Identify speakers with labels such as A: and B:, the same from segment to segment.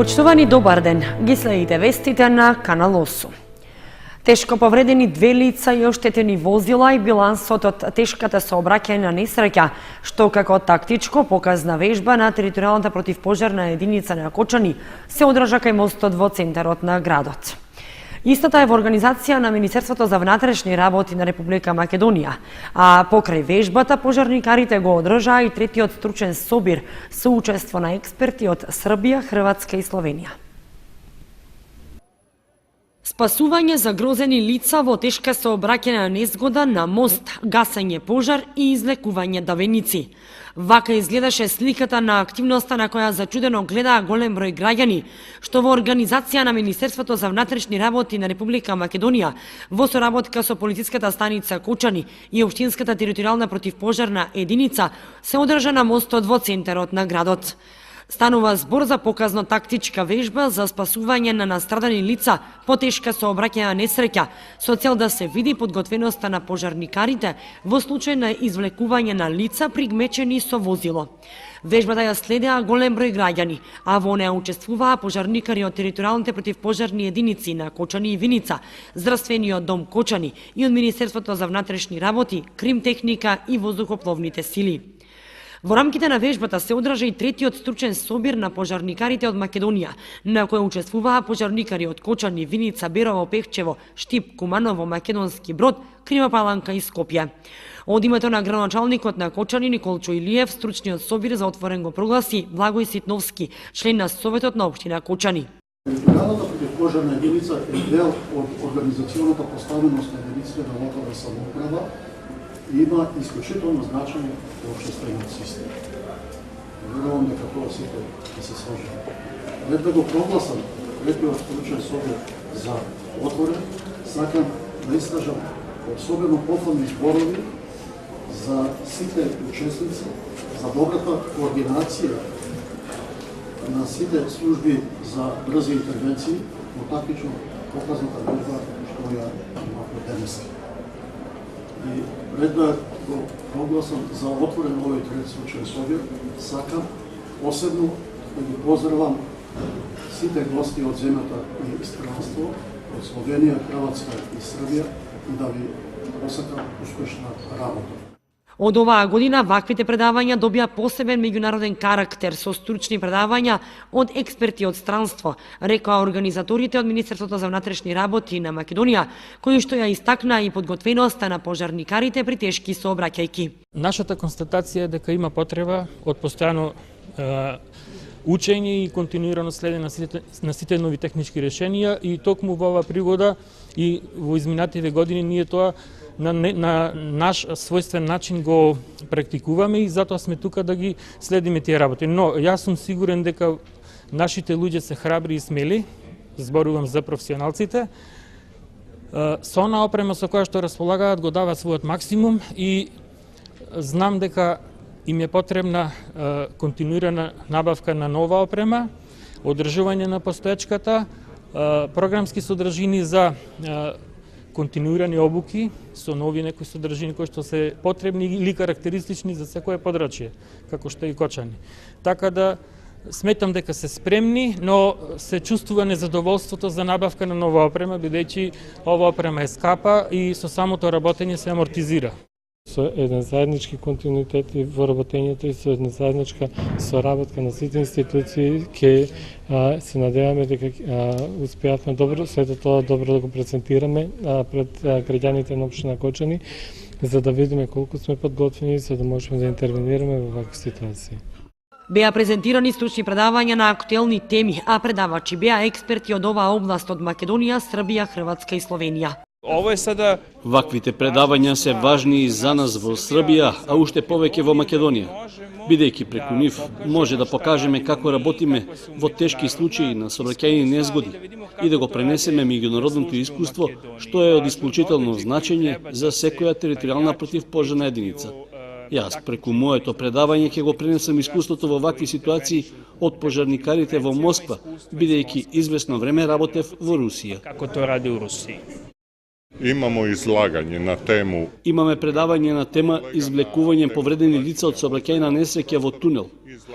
A: Почитувани, добар ден. Ги следите вестите на Канал 8. Тешко повредени 2 лица и оштетени возила и билансот од тешката сообраќајна несреќа, што како тактичко показна вежба на територијалната противпожарна единица на Кочани се одржа кај мостот во центарот на градот. Истата е во организација на Министерството за внатрешни работи на Република Македонија, а покрај вежбата пожарникарите го одржаа и третиот стручен собир со учество на експерти од Србија, Хрватска и Словенија. Спасување загрозени лица во тешка сообраќајна незгода на мост, гасење пожар и излекување давеници. Вака изгледаше сликата на активноста на која зачудено гледаа голем број граѓани, што во организација на Министерството за внатрешни работи на Република Македонија, во соработка со полициската станица Кочани и општинската територијална противпожарна единица, се одржа на мостот во центарот на градот. Станува збор за показно тактичка вежба за спасување на настрадани лица по тешка сообраќајна несреќа, со цел да се види подготвеноста на пожарникарите во случај на извлекување на лица пригмечени со возило. Вежбата ја следеа голем број граѓани, а во неа учествуваа пожарникари од територијалните противпожарни единици на Кочани и Виница, Здравствениот дом Кочани и од Министерството за внатрешни работи, Кримтехника и воздухопловните сили. Во рамките на вежбата се одржа и третиот стручен собир на пожарникарите од Македонија, на кој учествуваа пожарникари од Кочани, Виница, Берово, Пехчево, Штип, Куманово, Македонски Брод, Крима Паланка и Скопје. Од името на градоначалникот на Кочани Николчо Илиев, стручниот собир за отворен го прогласи Благој Ситновски, член на Советот на општина Кочани.
B: Територијалната противпожарна единица е дел од организационата поставеност на единиците на локална самоуправа и има исклучително значење во општествениот систем. Верувам дека тоа сите ќе се сложат. Пред да го прогласам третиот стручен собир за отворен, сакам да искажам особено пофални зборови за сите учесници, за добрата координација на сите служби за брзи интервенции во тактично показната вежба што ја имавме денес. И пред да го прогласам за отворен овој трети случај собир, сакам посебно да ги поздравам сите гости од земјата и странство, од Словенија, Хрватска и Србија и да ви посакам успешна работа.
A: Од оваа година ваквите предавања добија посебен меѓународен карактер со стручни предавања од експерти од странство, рекоа организаторите од Министерството за внатрешни работи на Македонија, кои што ја истакнаа и подготвеноста на пожарникарите при тешки сообраќајки.
C: Нашата констатација е дека има потреба од постојано учење и континуирано следење на сите нови технички решенија и токму во оваа пригода и во изминативе години ние тоа на наш својствен начин го практикуваме и затоа сме тука да ги следиме тие работи. Но јас сум сигурен дека нашите луѓе се храбри и смели, зборувам за професионалците, со она опрема со која што располагаат го даваат својот максимум и знам дека им е потребна континуирана набавка на нова опрема, одржување на постоечката, програмски содржини за континуирани обуки со нови некои содржини кои што се потребни или карактеристични за секое подрачје, како што и Кочани. Така да сметам дека се спремни, но се чувствува незадоволството за набавка на нова опрема, бидејќи ова опрема е скапа и со самото работење се амортизира.
D: Со еден заеднички континуитет и во работењето и со една заедничка соработка на сите институции ќе се надеваме дека успеавме добро, сето тоа добро да го презентираме пред граѓаните на општина Кочани, за да видиме колку сме подготвени за да можеме да интервенираме во вакви ситуации.
A: Беа презентирани стручни предавања на актуелни теми, а предавачи беа експерти од оваа област од Македонија, Србија, Хрватска и Словенија.
E: Ваквите предавања се важни и за нас во Србија, а уште повеќе во Македонија, бидејќи преку нив може да покажеме како работиме во тешки случаи на сообраќајни незгоди и да го пренесеме меѓународното искуство, што е од исклучително значење за секоја територијална противпожарна единица. Јас преку моето предавање ќе го пренесам искуството во вакви ситуации од пожарникарите во Москва, бидејќи извесно време работев во Русија.
F: Како тоа ради у Русија. Имамо излагање на тему
E: Имаме предавање на тема извлекување повредени лица од сообраќајна несреќа во тунел.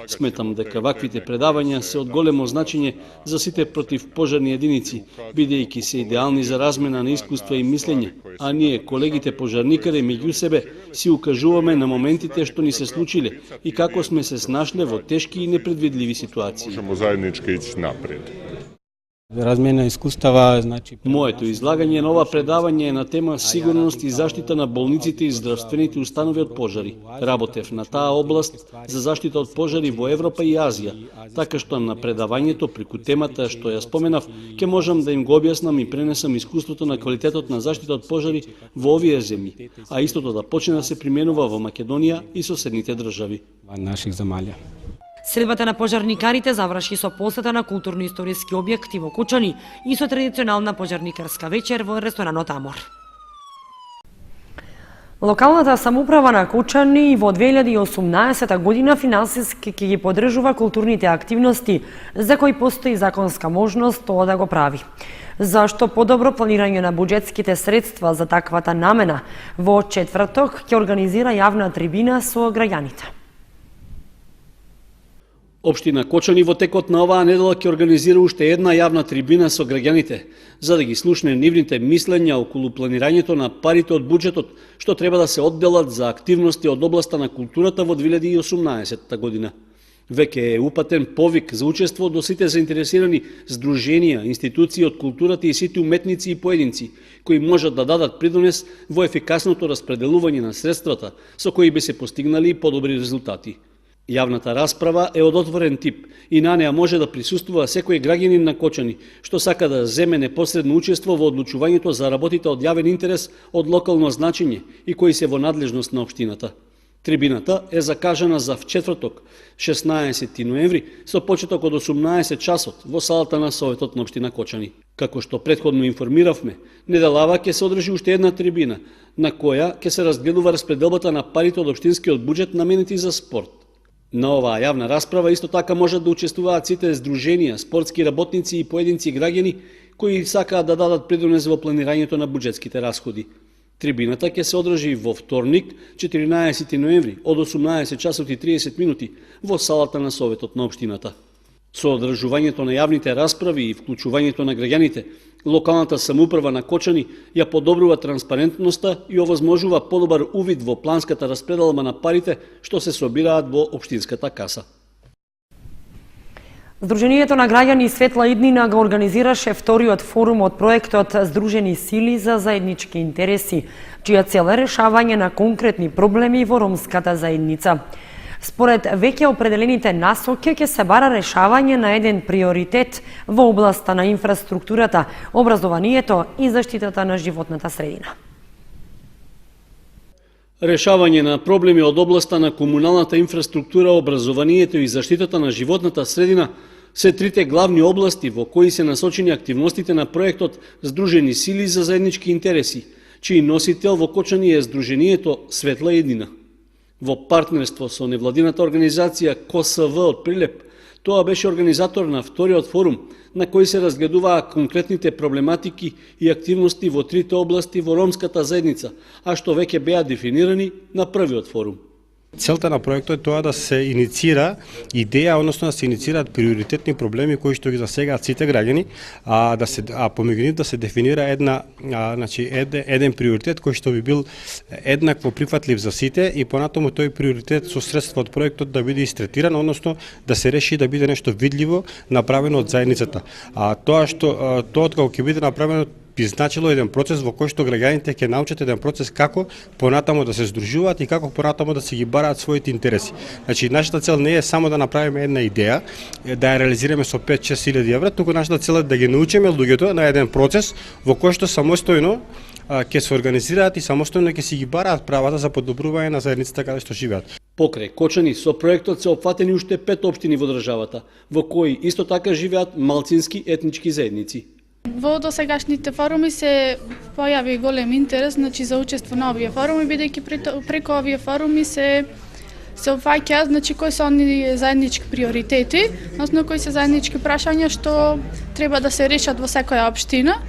E: Сметам дека ваквите предавања се од големо значење за сите противпожарни единици, бидејќи се идеални за размена на искуства и мислење, а ние, колегите пожарникари, меѓу себе си укажуваме на моментите што ни се случиле и како сме се снашле во тешки и непредвидливи ситуации.
F: можемо заеднички иći напред.
G: Размена искустава, значи...
E: Моето излагање на ова предавање е на тема сигурност и заштита на болниците и здравствените установи од пожари. Работев на таа област за заштита од пожари во Европа и Азија, така што на предавањето преку темата што ја споменав, ќе можам да им го објаснам и пренесам искуството на квалитетот на заштита од пожари во овие земји, а истото да почне да се применува во Македонија и соседните држави.
G: Наших земји.
A: Средбата на пожарникарите заврши со посета на културно-историски објекти во Кочани и со традиционална пожарникарска вечер во ресторанот Амор. Локалната самоуправа на Кочани во 2018 година финансиски ќе ги поддржува културните активности за кои постои законска можност тоа да го прави. Зашто подобро планирање на буџетските средства за таквата намена, во четврток ќе организира јавна трибина со граѓаните.
E: Општина Кочани во текот на оваа недела ќе организира уште една јавна трибина со граѓаните, за да ги слушне нивните мислења околу планирањето на парите од буџетот, што треба да се одделат за активности од областа на културата во 2018 година. Веќе е упатен повик за учество до сите заинтересирани здруженија, институции од културата и сите уметници и поединци, кои можат да дадат придонес во ефикасното распределување на средствата, со кои би се постигнали подобри резултати. Јавната расправа е од отворен тип и на неа може да присуствува секој граѓанин на Кочани, што сака да земе непосредно учество во одлучувањето за работите од јавен интерес од локално значење и кои се во надлежност на општината. Трибината е закажана за вчетврток, 16 ноември, со почеток од 18 часот во салата на Советот на општина Кочани. Како што претходно информиравме, неделава ќе се одржи уште една трибина, на која ќе се разгледува распределбата на парите од општинскиот буџет наменети за спорт. На оваа јавна расправа исто така можат да учествуваат сите здруженија, спортски работници и поединци граѓани кои сакаат да дадат придонес во планирањето на буџетските расходи. Трибината ќе се одржи во вторник, 14 ноември, од 18 часот и 30 минути во салата на Советот на општината. Со одржувањето на јавните расправи и вклучувањето на граѓаните, локалната самоуправа на Кочани ја подобрува транспарентноста и овозможува подобар увид во планската распределба на парите што се собираат во општинската каса.
A: Сдруженијето на граѓани Светла иднина го организираше вториот форум од проектот Сдружени сили за заеднички интереси, чија цел е решавање на конкретни проблеми во ромската заедница. Според веќе определените насоки ќе се бара решавање на еден приоритет во областа на инфраструктурата, образованието и заштитата на животната средина.
E: Решавање на проблеми од областа на комуналната инфраструктура, образованието и заштитата на животната средина се трите главни области во кои се насочени активностите на проектот Сдружени сили за заеднички интереси, чиј носител во Кочани е Сдруженијето Светла иднина. Во партнерство со невладината организација КСВ од Прилеп, тоа беше организатор на вториот форум, на кој се разгледуваа конкретните проблематики и активности во трите области во ромската заедница, а што веќе беа дефинирани на првиот форум.
G: Целта на проектот е тоа да се иницира идеја, односно да се иницираат приоритетни проблеми кои што ги засегаат сите граѓани, а помеѓу нив да се дефинира еден приоритет кој што би бил еднакво прифатлив за сите и понатаму тој приоритет со средства од проектот да биде истретиран, односно да се реши да биде нешто видливо направено од заедницата. Тоа кога ќе биде направено би значило еден процес во кој што граѓаните ќе научат еден процес како понатаму да се здружуваат и како понатаму да се ги бараат своите интереси. Значи, нашата цел не е само да направиме една идеја, да ја реализираме со 5-6 илјади евра, туку нашата цел е да ги научиме луѓето на еден процес во кој што самостојно ќе се организираат и самостојно ќе си ги бараат правата за подобрување на заедницата каде што живеат.
E: Покрај Кочани, со проектот се опфатени уште 5 општини во државата, во кои исто така живеат малцински етнички заедници.
H: Во досегашните форуми се појави голем интерес за учество на овие форуми, бидејќи преку овие форуми се опфаќаат кои се оние заеднички приоритети, односно кои се заеднички прашања што треба да се решат во секоја општина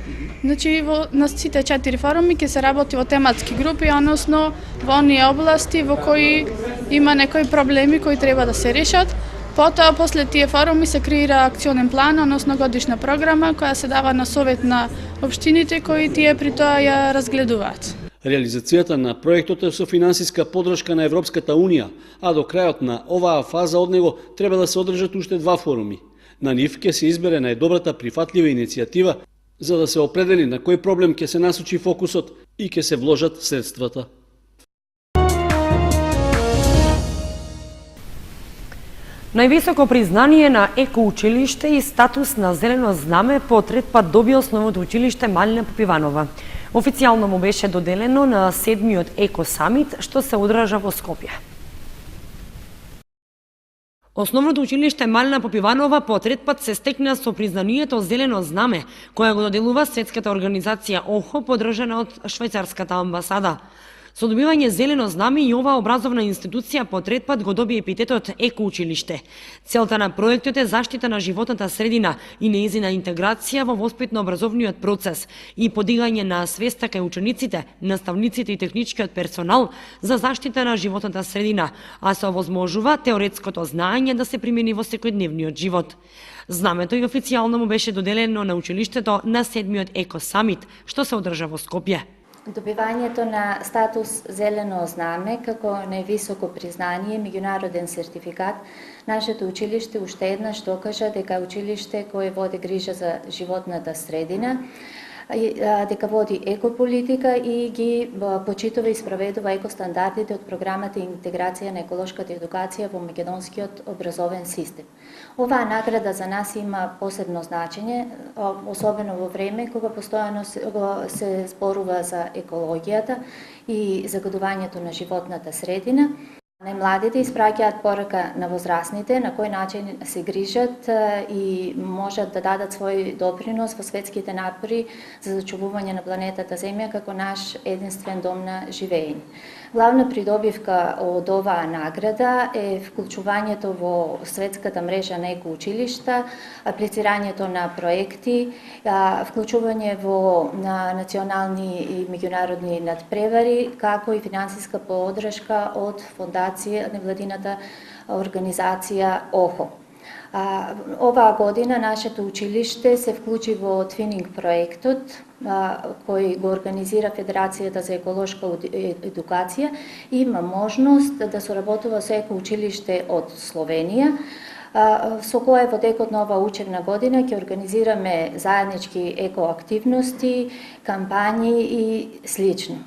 H: Значи на сите 4 форуми ќе се работи во тематски групи, односно во оние области во кои има некои проблеми кои треба да се решат. Потоа, после тие форуми се креира акционен план, односно годишна програма, која се дава на совет на општините кои тие при тоа ја разгледуваат.
E: Реализацијата на проектот е со финансиска поддршка на Европската Унија, а до крајот на оваа фаза од него треба да се одржат уште 2 форуми. На нив ќе се избере најдобрата прифатлива иницијатива за да се определи на кој проблем ќе се насочи фокусот и ќе се вложат средствата.
A: Највисоко признание на екоучилиште и статус на зелено знаме по трет пат доби основното училиште Малина Попиванова. Официјално му беше доделено на 7-миот Еко Самит, што се одржа во Скопје. Основното училиште Малина Попиванова по трет пат се стекна со признанието Зелено знаме, која го доделува светската организација ОХО, поддржана од швајцарската амбасада. Со добивање зелено знаме и оваа образовна институција по трет пат го доби епитетот екоучилиште. Целта на проектот е заштита на животната средина и нејзина интеграција во воспитно-образовниот процес и подигање на свеста кај учениците, наставниците и техничкиот персонал за заштита на животната средина, а се овозможува теоретското знаење да се примени во секојдневниот живот. Знамето и официјално му беше доделено на училиштето на 7-миот Еко Самит, што се одржа во Скопје.
I: Добивањето на статус зелено знаме како највисоко признание, меѓународен сертификат, нашето училиште уште еднаш докажа дека е училиште кое води грижа за животната средина, дека води екополитика и ги почитува и спроведува екостандардите од програмата Интеграција на еколошката едукација во македонскиот образовен систем. Оваа награда за нас има посебно значење, особено во време кога постојано се зборува за екологијата и загадувањето на животната средина. Најмладите испраќаат порака на возрастните на кој начин се грижат и можат да дадат свој допринос во светските напори за зачувување на планетата Земја како наш единствен дом на живење. Главна придобивка од оваа награда е вклучувањето во светската мрежа на екоучилишта, аплицирањето на проекти, вклучување во национални и меѓународни надпревари, како и финансиска поддршка од невладината организација ОХО. Оваа година нашето училиште се вклучи во твининг проектот кој го организира Федерацијата за еколошка едукација и има можност да соработува со екоучилиште од Словенија, со кое во текот на оваа учебна година ќе организираме заеднички екоактивности, кампањи и слично.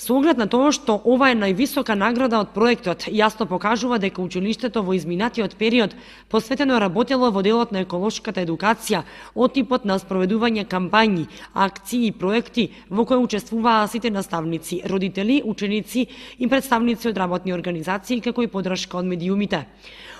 A: Со оглед на тоа што ова е највисока награда од проектот, јасно покажува дека училиштето во изминатиот период посветено работело во делот на еколошката едукација од типот на спроведување кампањи, акции и проекти во кои учествуваа сите наставници, родители, ученици и представници од работни организации, како и поддршка од медиумите.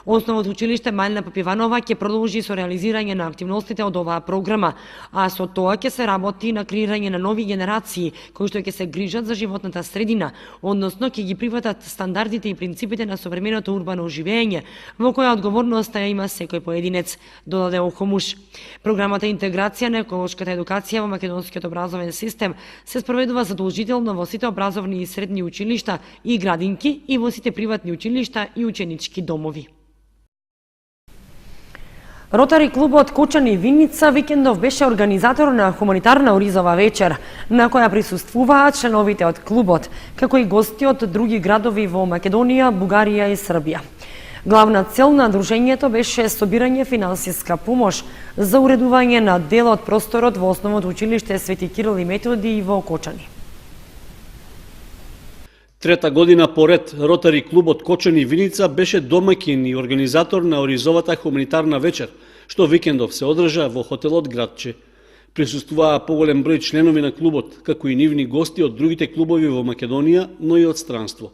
A: Основното училиште Малина Попиванова ќе продолжи со реализирање на активностите од оваа програма, а со тоа ќе се работи на креирање на нови генерации кои што ќе се грижат за животната средина, односно ќе ги прифатат стандардите и принципите на современото урбано живење, во која одговорноста ја има секој поединец, додаде Охомуш. Програмата Интеграција на еколошката едукација во македонскиот образовен систем се спроведува задолжително во сите образовни и средни училишта и градинки и во сите приватни училишта и ученички домови. Ротари клубот Кочани Виница викендов беше организатор на хуманитарна оризова вечер, на која присуствуваат членовите од клубот, како и гости од други градови во Македонија, Бугарија и Србија. Главна цел на дружењето беше собирање финансиска помош за уредување на дел од просторот во основното училиште Свети Кирил и Методи во Кочани.
E: Трета година поред, Ротари клубот Кочани Виница беше домаќин и организатор на оризовата хуманитарна вечер, што викендов се одржа во хотелот Градче. Присуствуваа поголем број членови на клубот, како и нивни гости од другите клубови во Македонија, но и од странство.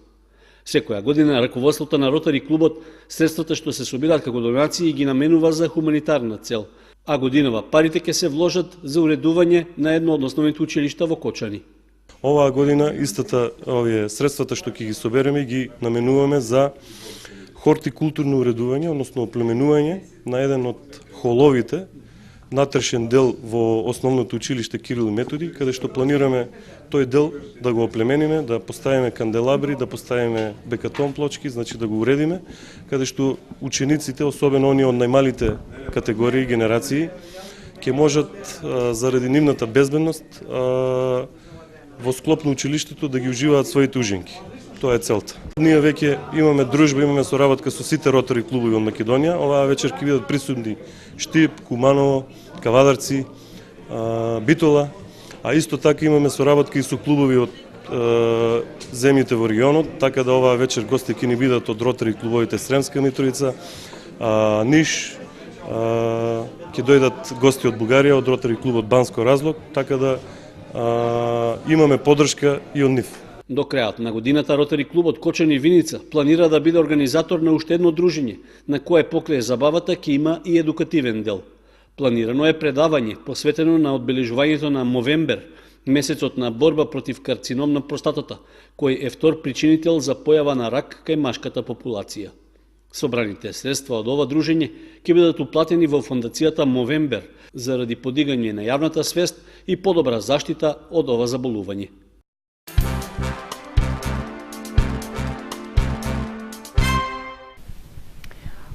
E: Секоја година раководството на Ротари клубот средствата што се собираат како донации ги наменува за хуманитарна цел, а годинава парите ќе се вложат за уредување на едно од основните училишта во Кочани.
J: Оваа година истата овие средствата што ќе ги собереме ги наменуваме за хортикултурно уредување, односно оплеменување на еден од холовите натрешен дел во основното училиште Кирил и Методи, каде што планираме тој дел да го оплемениме, да поставиме канделабри, да поставиме бекатон плочки, значи да го уредиме, каде што учениците, особено оние од најмалите категории и генерации, ќе можат заради нивната безбедност во склоп на училиштето да ги уживаат своите ужинки. Тоа е целта. Ние веќе имаме дружба, имаме соработка со сите ротари клубови од Македонија. Оваа вечер ќе бидат присутни Штип, Куманово, Кавадарци, Битола, а исто така имаме соработка и со клубови од земјите во регионот, така да оваа вечер гости ќе ни бидат од ротари клубовите Сремска Митровица, Ниш, ќе дојдат гости од Бугарија, од ротари клубот Банско Разлог, така да имаме поддршка и од нив.
E: До крајот на годината Ротари клубот Кочани Виница планира да биде организатор на уште едно дружење, на кое покрај забавата ќе има и едукативен дел. Планирано е предавање посветено на одбележувањето на Мовембер, месецот на борба против карцином на простатата, кој е втор причинител за појава на рак кај машката популација. Собраните средства од ова дружење ќе бидат уплатени во фондацијата Мовембер заради подигање на јавната свест и подобра заштита од ова заболување.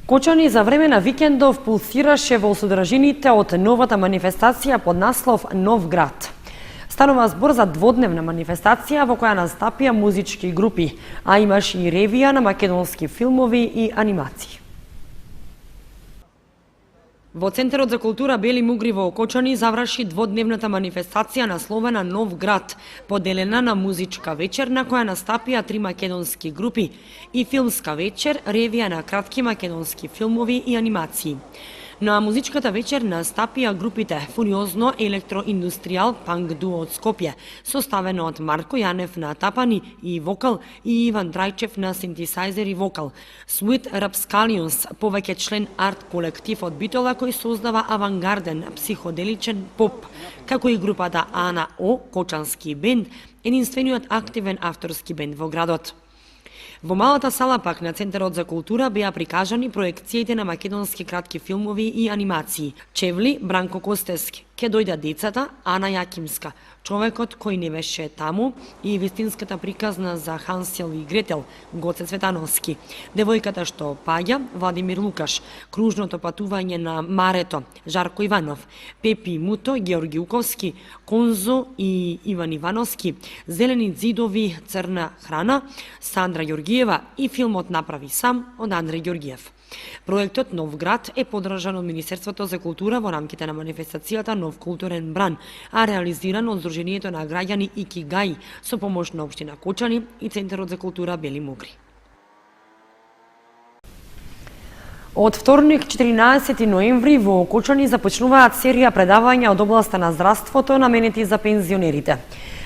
A: Кочани за време на викендов пулсираше во содржините од новата манифестација под наслов Нов град. Станува збор за дводневна манифестација во која настапија музички групи, а имаше и ревија на македонски филмови и анимации. Во Центарот за култура Бели Мугри во Кочани заврши дводневната манифестација насловена Нов град, поделена на музичка вечер на која настапија 3 македонски групи и филмска вечер, ревија на кратки македонски филмови и анимации. На музичката вечер настапија групите Фуриозно електроиндустријал панк дуо од Скопје, составено од Марко Јанев на тапани и вокал и Иван Драјчев на синтесајзер и вокал. Sweet Rapscallions, повеќе член арт колектив од Битола кој создава авангарден психоделичен поп, како и групата Ана О, Кочански бенд, единствениот активен авторски бенд во градот. Во малата сала пак на Центарот за култура беа прикажани проекциите на македонски кратки филмови и анимации. Чевли, Бранко Костески, Ке дојда децата, Ана Јакимска, Човекот кој не беше таму и вистинската приказна за Хансел и Гретел, Гоце Цветановски, Девојката што паѓа, Владимир Лукаш, Кружното патување на Марето, Жарко Иванов, Пепи Муто, Георги Уковски, Конзо и Иван Ивановски, Зелени зидови, Црна храна, Сандра Ѓоргиева и филмот Направи сам од Андреј Ѓоргиев. Проектот Нов град е поддржан од Министерството за култура во рамките на манифестацијата Нов културен бран, а реализиран од Сдруженијето на граѓани Икигај со помош на општина Кочани и Центарот за култура Бели Мугри. Од вторник 14 ноември во Кочани започнуваат серија предавања од областа на здравството наменети за пензионерите.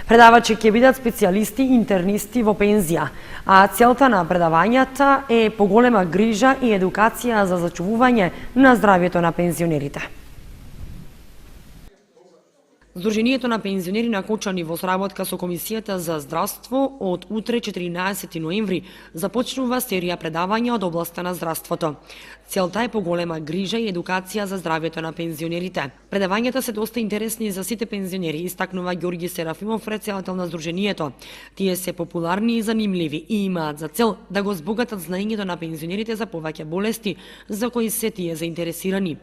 A: Предавачи ќе бидат специјалисти интернисти во пензија, а целта на предавањата е поголема грижа и едукација за зачувување на здравјето на пензионерите. Сдруженијето на пензионери на Кочани во соработка со Комисијата за здравство од утре 14 ноември започнува серија предавања од областа на здравството. Целта е поголема грижа и едукација за здравјето на пензионерите. Предавањата се доста интересни за сите пензионери, истакнува Ѓорги Серафимов, председател на Сдруженијето. Тие се популарни и занимливи и имаат за цел да го збогатат знаењето на пензионерите за повеќе болести за кои се тие заинтересирани.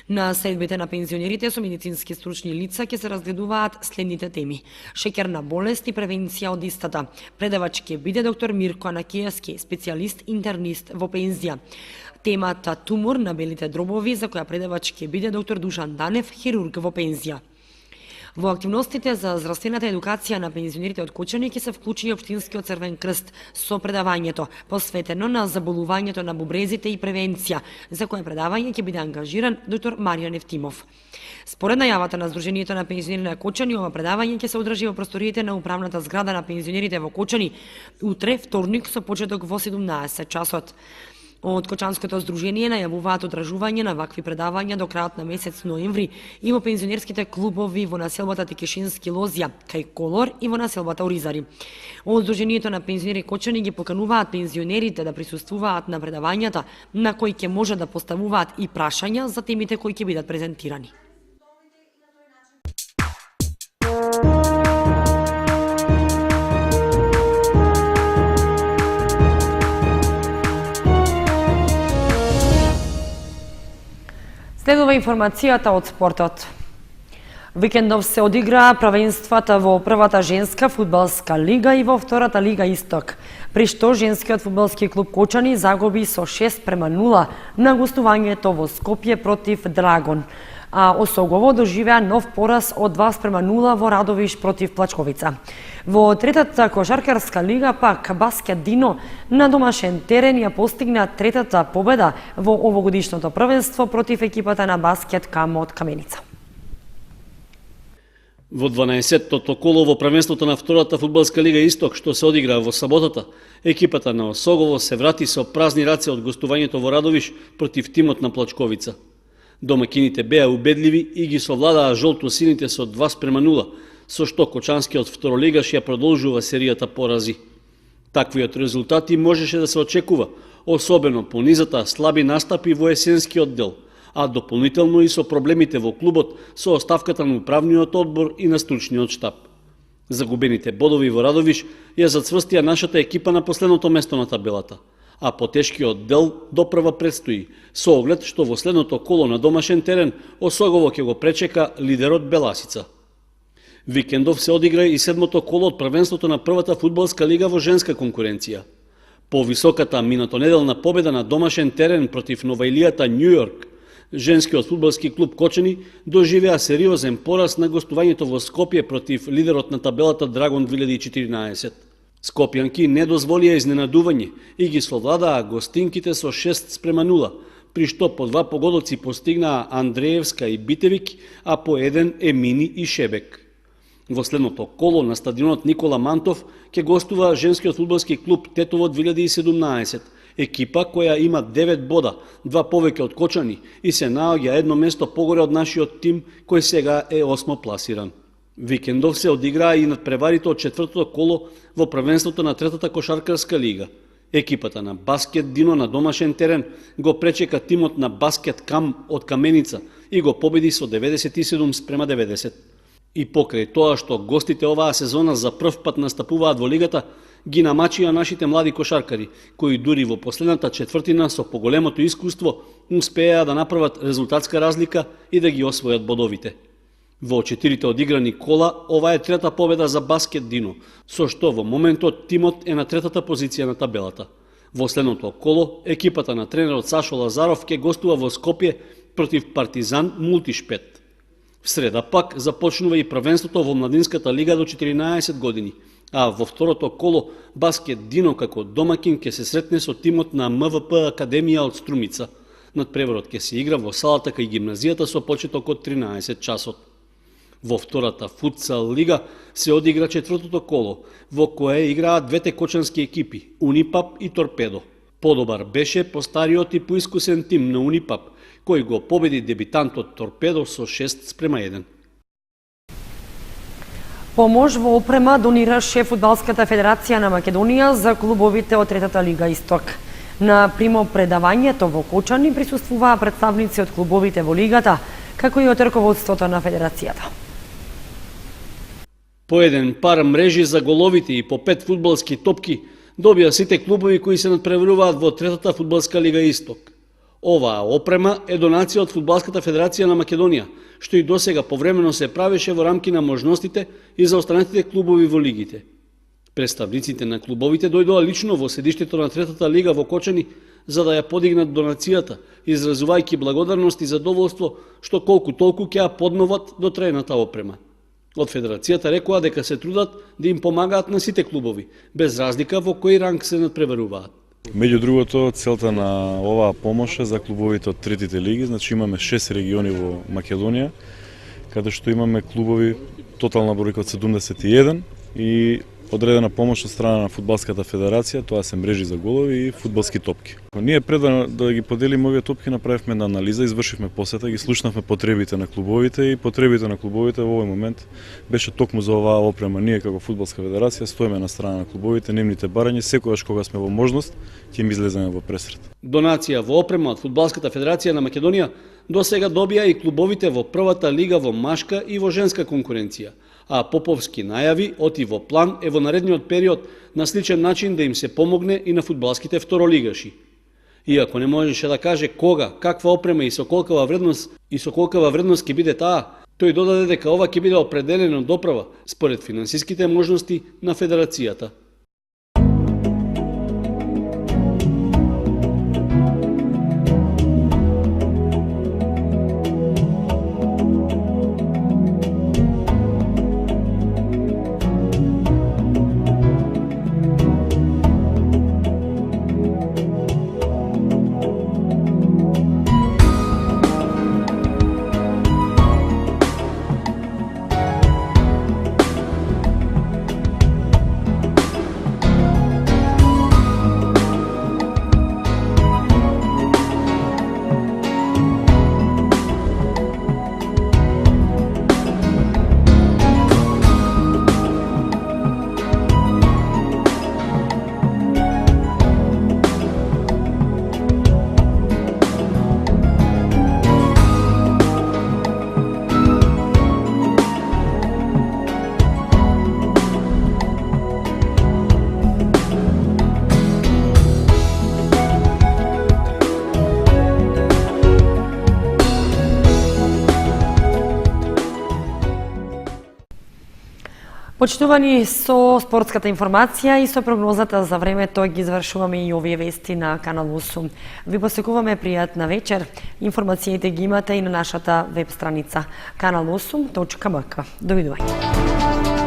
A: На средбите на пензионерите со медицински стручни лица ќе се разгледуваат следните теми: шеќерна болест и превенција од истата. Предавач ќе биде доктор Мирко Анакиевски, специјалист интернист во пензија. Темата тумор на белите дробови, за која предавач ќе биде доктор Душан Данев, хирург во пензија. Во активностите за здравствената едукација на пензионерите од Кочани ќе се вклучи и Општинскиот Црвен крст со предавањето посветено на заболувањето на бубрезите и превенција, за кое предавање ќе биде ангажиран доктор Маријан Евтимов. Според најавата на Сдруженијето на пензионери на Кочани, ова предавање ќе се одржи во просториите на управната зграда на пензионерите во Кочани утре, вторник, со почеток во 17 часот. Од Кочанското здружение најавуваат одржување на вакви предавања до крајот на месец ноември и во пензионерските клубови во населбата Текешински Лозија, кај Колор и во населбата Оризари. Од Сдруженијето на пензионери Кочани ги покануваат пензионерите да присуствуваат на предавањата, на кои ќе може да поставуваат и прашања за темите кои ќе бидат презентирани. Следува информацијата од спортот. Викендов се одиграа правенствата во првата женска фудбалска лига и во втората лига Исток, при што женскиот фудбалски клуб Кочани загуби со 6:0 на гостувањето во Скопје против Драгон, а Осогово доживеа нов пораз од 2:0 во Радовиш против Плачковица. Во третата кошаркарска лига пак Баскет Дино на домашен терен ја постигна третата победа во овогодишното првенство против екипата на Баскет Кам од Каменица.
E: Во 12-тото коло во првенството на втората фудбалска лига Исток, што се одигра во саботата, екипата на Осогово се врати со празни раце од гостувањето во Радовиш против тимот на Плачковица. Домакините беа убедливи и ги совладаа жолто-сините со 2:0, со што кочанскиот второлигаш ја продолжува серијата порази. Таквиот резултати можеше да се очекува, особено по низата слаби настапи во есенскиот дел, а дополнително и со проблемите во клубот со оставката на управниот одбор и на стручниот штаб. Загубените бодови во Радовиш ја зацврстија нашата екипа на последното место на табелата, а потешкиот дел допрва предстои, со оглед што во следното коло на домашен терен Осогово ќе го пречека лидерот Беласица. Викендов се одигра и седмото коло од првенството на првата фудбалска лига во женска конкуренција. По високата минатонеделна победа на домашен терен против новаилијата Њу Йорк, женскиот фудбалски клуб Кочани доживеа сериозен пораз на гостувањето во Скопје против лидерот на табелата Драгон 2014. Скопјанки не дозволија изненадување и ги совладаа гостинките со 6:0, при што по 2 погодоци постигнаа Андреевска и Битевик, а по 1 Емини и Шебек. Во следното коло на стадионот Никола Мантов ќе гостува женскиот фудбалски клуб Тетово 2017, екипа која има 9 бода, 2 повеќе од Кочани и се наоѓа едно место погоре од нашиот тим кој сега е 8 пласиран. Викендов се одиграа и надпреварите од четвртото коло во првенството на третата кошаркарска лига. Екипата на Баскет Дино на домашен терен го пречека тимот на Баскет Кам од Каменица и го победи со 97:90. И покрај тоа што гостите оваа сезона за прв пат настапуваат во лигата, ги намачија нашите млади кошаркари, кои дури во последната четвртина со поголемото искуство успеа да направат резултатска разлика и да ги освојат бодовите. Во 4 одиграни кола, ова е трета победа за Баскет Дино, со што во моментот тимот е на третата позиција на табелата. Во следното коло, екипата на тренерот Сашо Лазаров ќе гостува во Скопје против Партизан Мултишпет. В среда пак започнува и првенството во младинската лига до 14 години, а во второто коло Баскет Дино како домакин ќе се сретне со тимот на МВП Академија од Струмица. Надпреварот ќе се игра во салата кај гимназијата со почеток од 13 часот. Во втората футсал лига се одигра четвртото коло, во кое играат двете кочански екипи, Унипап и Торпедо. Подобар беше постариот и поискусен тим на Унипап, кој го победи дебитантот Торпедо со 6:1.
A: Помош во опрема донираше Фудбалската федерација на Македонија за клубовите од третата лига Исток. На примопредавањето во Кочани присуствуваа представници од клубовите во лигата, како и од раководството на федерацијата.
E: По еден пар мрежи за головите и по 5 фудбалски топки добија сите клубови кои се надпреваруваат во третата фудбалска лига Исток. Оваа опрема е донација од Фудбалската федерација на Македонија, што и досега повремено се правеше во рамки на можностите и за останатите клубови во лигите. Представниците на клубовите дојдоа лично во седиштето на третата лига во Кочани за да ја подигнат донацијата, изразувајќи благодарност и задоволство што колку толку ќе ја подноват до трајната опрема. Од федерацијата рекоа дека се трудат да им помагаат на сите клубови, без разлика во кој ранг се надпреваруваат.
K: Меѓу другото, целта на оваа помош е за клубовите од третите лиги, значи имаме 6 региони во Македонија, каде што имаме клубови тотална бројка од 71 и одредена помош од страна на Фудбалската федерација, тоа се мрежи за голови и фудбалски топки. Ние пред да ги поделиме овие топки направивме една анализа, извршивме посета, ги слушнавме потребите на клубовите и потребите на клубовите во овој момент беше токму за оваа опрема. Ние како Фудбалска федерација стоиме на страна на клубовите, нивните барања, секогаш кога сме во можност ќе им излеземе во пресрет.
E: Донација во опрема од Фудбалската федерација на Македонија досега добија и клубовите во првата лига во машка и во женска конкуренција, а Поповски најави оти во план е во наредниот период на сличен начин да им се помогне и на фудбалските второлигаши. Иако не можеше да каже кога, каква опрема и со колкава вредност ќе биде таа, тој додаде дека ова ќе биде определено доправа според финансиските можности на Федерацијата.
A: Почитувани, со спортската информација и со прогнозата за времето ги завршуваме и овие вести на Канал 8. Ви посекуваме пријатна вечер. Информациите ги имате и на нашата веб страница kanal8.mk. Довидување.